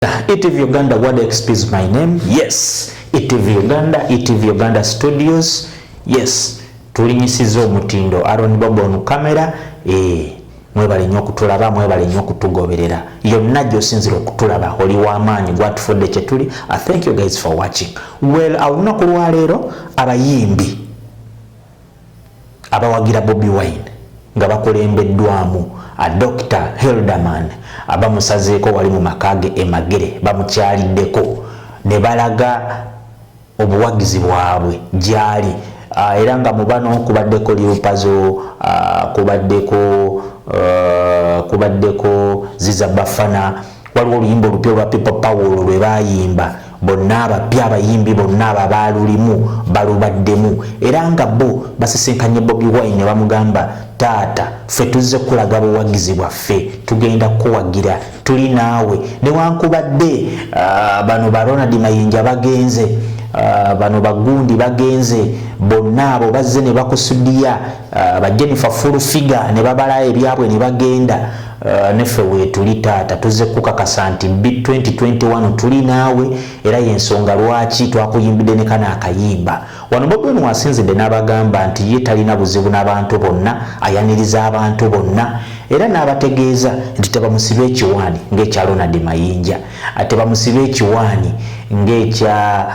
ETV Uganda WordExp is my name. Yes, ETV Uganda, ETV Uganda Studios. Yes, tulinyisiza omutindo Aaron Bobo on camera. Mwebale nnyo okutulaba, mwebale nnyo okutugoberera. Yonna gy'osinzira okutulaba oli w'amaanyi gwatufudde kye tuli. Thank you guys for watching. Well, olunaku lwa leero abayimbi abawagira Bobi Wine nga bakulembeddwamu Dr. Hilderman abamusazeeko wali mu makage emagere bamukyaliddeko ne balaga obuwagizi bwabwe gyali era nga mu bano kubaddeko Liupazo kubaddeko Ziza Bafana waliwo oluyimba olupya olwa People Power lwe bayimba bonna abapya abayimbi bonna ababalulimu balubaddemu era nga bo basisinkanye Bobi Wine ne bamugamba taata ffe tuzze kulaga buwagizi bwaffe tugenda kuwagira tuli naawe newankubadde bano ba Ronald Mayinja bagenze bano bagundi bagenze bonna abo bazze ne bakusudiya ba Jennifer Furufiga ne babala ebyabwe ne bagenda nefe we tuli taata tuzze kukakasa nti 2021 tuli naawe era yensonga lwaki twakuyimbidde ne kana akayimba wano Bobi Wine wasinzidde n'abagamba nti ye talina buzibu n'abantu bonna ayaniriza abantu bonna era n'abategeeza nti tebamusiba ekiwaani ng'ekya Ronald Mayinja tebamusiba ekiwaani ng'ekya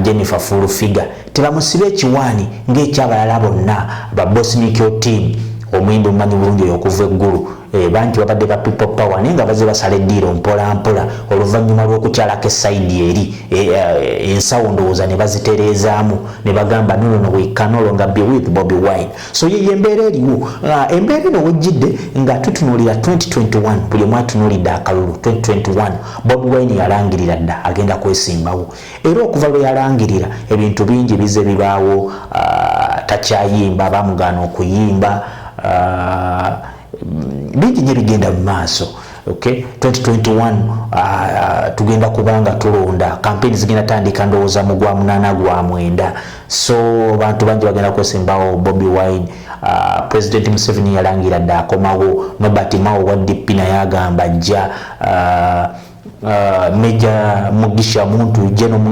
Jennifer Furufiga tebamusiba ekiwaani ng'ekyabalala bonna ba Bosnikyo team omuyimbi omumanyi bulungi oyo okuva eggulu bangi babadde ba People Power naye nga bazze basala eddiiro mpola mpola oluvannyuma lw'okukyalako essayidi eri ensawo ndowooza ne bazitereezaamu ne bagamba no we can no longer be with Bobi Wine. So ye embeera eriwo embeera eno wejjidde nga tutunuulira 2021 buli omu atunuulidde akalulu 2021 Bobi Wine yalangirira dda agenda kwesimbawo era okuva lwe yalangirira ebintu bingi bize bibaawo takyayimba bamugaana okuyimba bingi nyo bigenda mu maaso. Okay, 2021 tugenda kubanga tulonda campaign zigenda tandika ndowooza mu gwa 8 gwa 9 so bantu bangi bagenda kwesimbawo Bobi Wine. President Museveni yalangira dda akomawo Nobert Mao wa DP naye agamba ajja Major Mugisha Muntu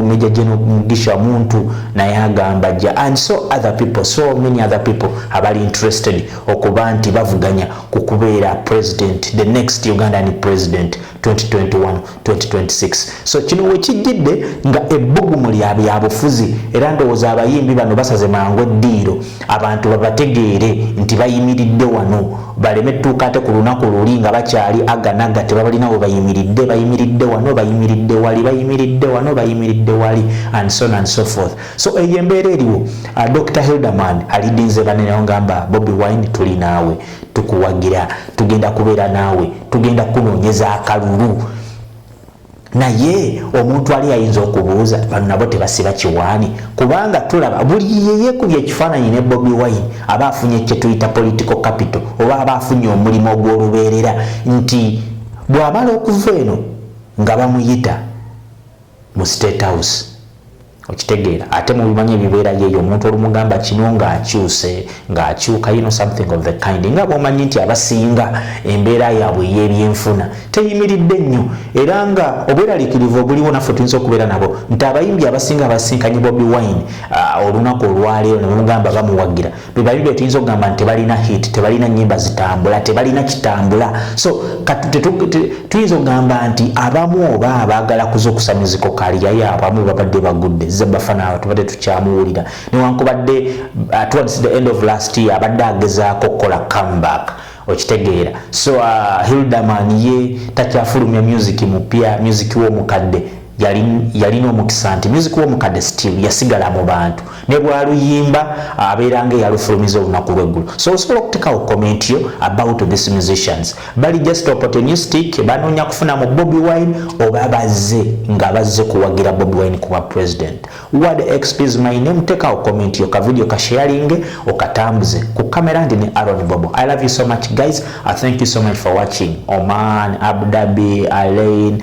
Major General Mugisha Muntu naye agamba ajja and so other people, so many other people abali interested okuba nti bavuganya kukubeera president, the next Ugandan president 2021-2026. So kino wekijjidde nga ebbugumu lyabufuzi era ndowooza abayimbi bano basaze mangu eddiiro abantu babategeere nti bayimiridde wano baleme ttuuka ate ku lunaku luli nga bakyali aganaga tebabalina we bayimiridde wano bayimiridde wali and so on and so forth. So eyo embeera eriwo Dr. Hilderman alidinze banene ngamba Bobi Wine tuli naawe tukuwagira tugenda kubeera naawe tugenda kunoonyeza akalulu naye omuntu ali ayinza okubuuza bano nabo tebasiba kiwaani kubanga tulaba buli yeekubye ekifaananyi ne Bobi Wine aba afunye kye tuyita political capital oba aba afunye omulimu ogw'olubeerera nti bw'amala okuva eno nga bamuyita mu State House okitegeera ate mu bimanyi ebibeera yeeyo omuntu olumugamba kino ng'akyuka something of the kind nga bw'omanyi nti abasinga embeera yaabwe ey'ebyenfuna teyimiridde nnyo era nga obweraliikirivu obuliwo naffe tuyinza okubeera nabo nti abayimbi abasinga basinkanye Bobi Wine olunaku olwaleero ne bamugamba bamuwagira be bayimbi tuyinza okugamba nti tebalina hit tebalina nnyimba zitambula tebalina kitambula so tuyinza okugamba nti abamu oba abaagala kuza okusamiziko kaliya yaabwe abamu babadde bagudde Bafana tubadde tukyamuwulira newankubadde towards the end of last year abadde agezaako okukola comeback okitegeera so Hilderman ye takyafulumya music mupya music w'omukadde yalina omukisa nti music w'omukadde still yasigala mu bantu ne bwaluyimba abeera nga eyalufulumiza olunaku lw'eggulu so osobola okuteekawo comment yo about these musicians bali just opportunistic banoonya kufuna mu Bobi Wine oba bazze kuwagira Bobi Wine kuba president. WordExp is my name. Teekawo comment yo ka video ka sharing okatambuze ku kamera ndi ne Aaron Bobo. I love you so much guys. Thank you so much for watching. Oman, Abu Dhabi, Alain,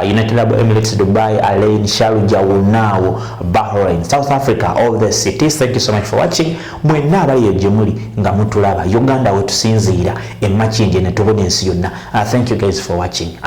United Arab Emirates, Dubai, Alain, Sharjah, Wunao, Bahrain, South Africa, all the cities. Thank you so much for watching. Mwenna abali yejemuli nga mutulaba Uganda wetusinziira emmachi nje ne tubona ensi yonna. Thank you guys for watching.